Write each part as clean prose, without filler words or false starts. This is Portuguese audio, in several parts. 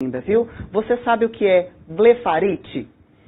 ainda, viu? Você sabe o que é blefarite?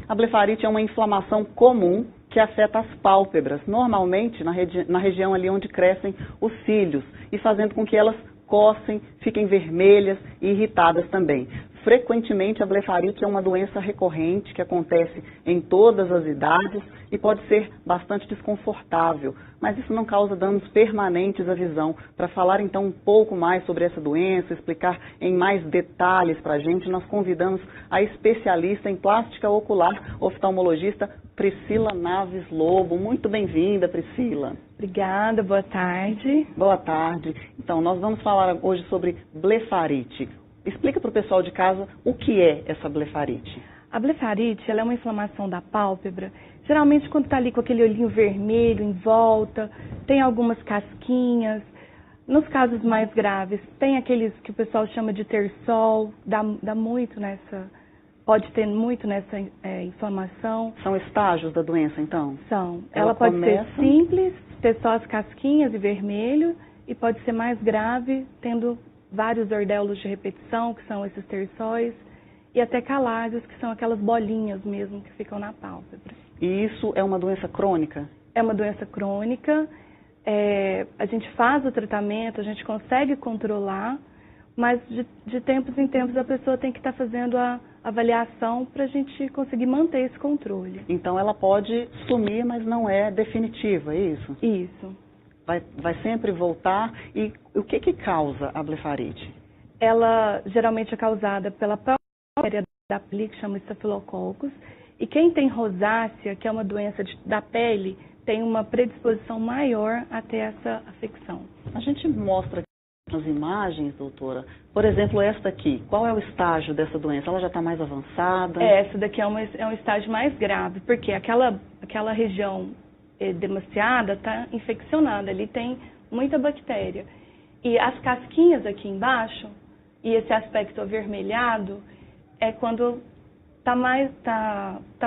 A blefarite é uma inflamação comum que afeta as pálpebras, normalmente na região ali onde crescem os cílios, e fazendo com que elas coçem, fiquem vermelhas e irritadas também. Frequentemente a blefarite é uma doença recorrente que acontece em todas as idades e pode ser bastante desconfortável, mas isso não causa danos permanentes à visão. Para falar então um pouco mais sobre essa doença, explicar em mais detalhes para a gente, nós convidamos a especialista em plástica ocular, oftalmologista Priscila Naves Lobo. Muito bem-vinda, Priscila. Obrigada, boa tarde. Boa tarde. Então, nós vamos falar hoje sobre blefarite. Explica para o pessoal de casa o que é essa blefarite. A blefarite ela é uma inflamação da pálpebra, geralmente quando está ali com aquele olhinho vermelho em volta, tem algumas casquinhas. Nos casos mais graves, tem aqueles que o pessoal chama de terçol, pode ter muito nessa inflamação. São estágios da doença, então? São. Ela pode ser simples, ter só as casquinhas e vermelho, e pode ser mais grave, tendo vários ordelos de repetição, que são esses terçóis, e até calásios, que são aquelas bolinhas mesmo que ficam na pálpebra. E isso é uma doença crônica? É uma doença crônica, a gente faz o tratamento, a gente consegue controlar, mas de tempos em tempos a pessoa tem que estar fazendo a avaliação para a gente conseguir manter esse controle. Então ela pode sumir, mas não é definitiva, é isso? Isso. Vai sempre voltar. E o que causa a blefarite? Ela geralmente é causada pela bactéria da pele, que chama Staphylococcus, e quem tem rosácea, que é uma doença da pele, tem uma predisposição maior a ter essa afecção. A gente mostra nas imagens, doutora, por exemplo, esta aqui, qual é o estágio dessa doença? Ela já está mais avançada? Essa daqui é um estágio mais grave, porque aquela região demasiada está infeccionada, ali tem muita bactéria. E as casquinhas aqui embaixo, e esse aspecto avermelhado, é quando está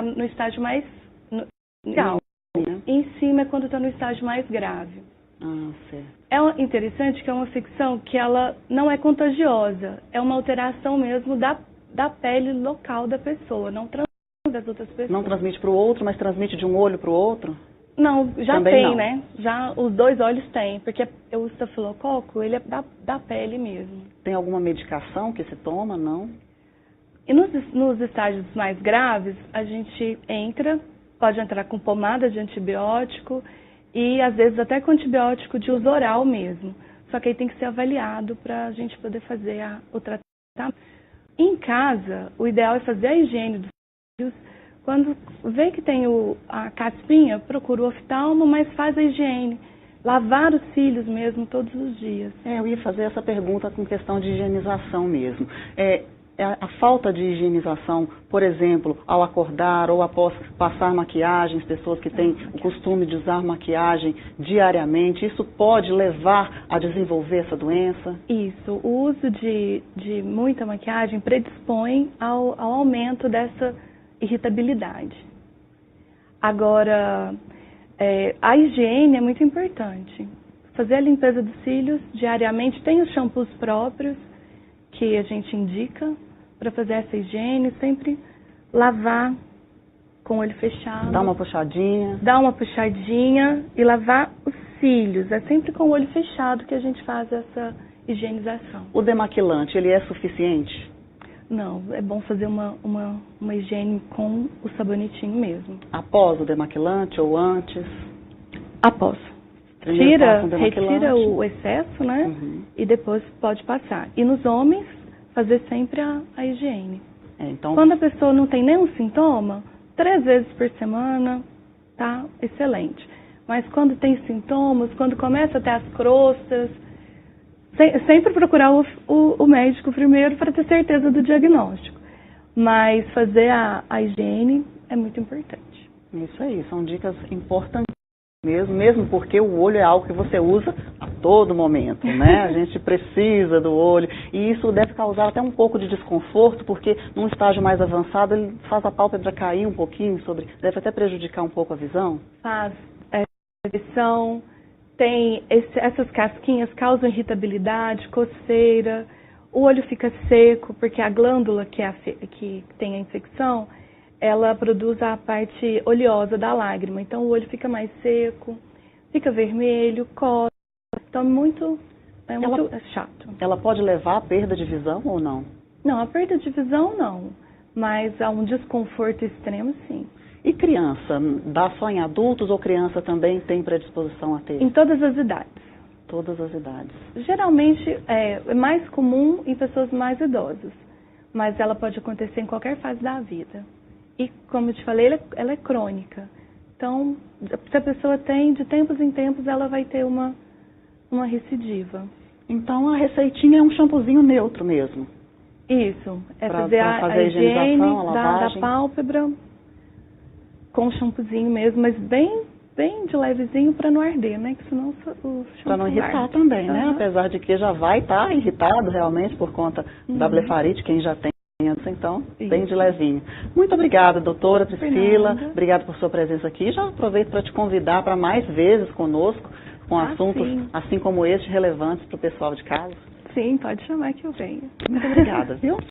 no estágio mais grave. Em cima é quando está no estágio mais grave. Ah, certo. É interessante que é uma infecção que ela não é contagiosa, é uma alteração mesmo da pele local da pessoa, não transmite das outras pessoas. Não transmite para o outro, mas transmite de um olho para o outro? Não, já Também tem, não. né? Já os dois olhos têm, porque o estafilococo, ele é da pele mesmo. Tem alguma medicação que se toma, não? E nos estágios mais graves, a gente pode entrar com pomada de antibiótico e às vezes até com antibiótico de uso oral mesmo. Só que aí tem que ser avaliado para a gente poder fazer o tratamento. Em casa, o ideal é fazer a higiene dos cílios. Quando vê que tem a caspinha, procura o oftalmo, mas faz a higiene. Lavar os cílios mesmo todos os dias. Eu ia fazer essa pergunta com questão de higienização mesmo. A falta de higienização, por exemplo, ao acordar ou após passar maquiagens, pessoas que têm o costume de usar maquiagem diariamente, isso pode levar a desenvolver essa doença? Isso, o uso de muita maquiagem predispõe ao aumento dessa irritabilidade. Agora, a higiene é muito importante. Fazer a limpeza dos cílios diariamente, tem os shampoos próprios que a gente indica para fazer essa higiene, sempre lavar com o olho fechado. Dá uma puxadinha. Dá uma puxadinha e lavar os cílios. É sempre com o olho fechado que a gente faz essa higienização. O demaquilante, ele é suficiente? Não, é bom fazer uma higiene com o sabonetinho mesmo. Após o demaquilante ou antes? Após. Retira o excesso, né? Uhum. E depois pode passar. E nos homens, fazer sempre a higiene. Então... Quando a pessoa não tem nenhum sintoma, 3 vezes por semana, tá excelente. Mas quando tem sintomas, quando começa a ter as crostas, sempre procurar o médico primeiro para ter certeza do diagnóstico. Mas fazer a higiene é muito importante. Isso aí, são dicas importantes mesmo porque o olho é algo que você usa a todo momento, né? A gente precisa do olho e isso deve causar até um pouco de desconforto, porque num estágio mais avançado ele faz a pálpebra cair um pouquinho, deve até prejudicar um pouco a visão. Faz. Essas casquinhas causam irritabilidade, coceira, O olho fica seco porque a glândula que tem a infecção, ela produz a parte oleosa da lágrima. Então o olho fica mais seco, fica vermelho, coça. Então é muito chato. Ela pode levar à perda de visão ou não? Não, a perda de visão não, mas a um desconforto extremo sim. E criança, dá só em adultos ou criança também tem predisposição a ter? Em todas as idades. Todas as idades. Geralmente é mais comum em pessoas mais idosas, mas ela pode acontecer em qualquer fase da vida. E como eu te falei, ela é crônica. Então, se a pessoa tem, de tempos em tempos, ela vai ter uma recidiva. Então a receitinha é um shampoozinho neutro mesmo? Isso, é pra fazer a higiene a lavagem. da pálpebra com shampoozinho mesmo, mas bem de levezinho para não arder, né? Que senão o shampoo para não irritar arde. também, né? Apesar de que já vai estar irritado realmente por conta da blefarite, quem já tem, então, bem de levinho. Muito obrigada, doutora Priscila. Obrigada por sua presença aqui. Já aproveito para te convidar para mais vezes conosco, com assuntos assim como este, relevantes para o pessoal de casa. Sim, pode chamar que eu venho. Muito obrigada, viu?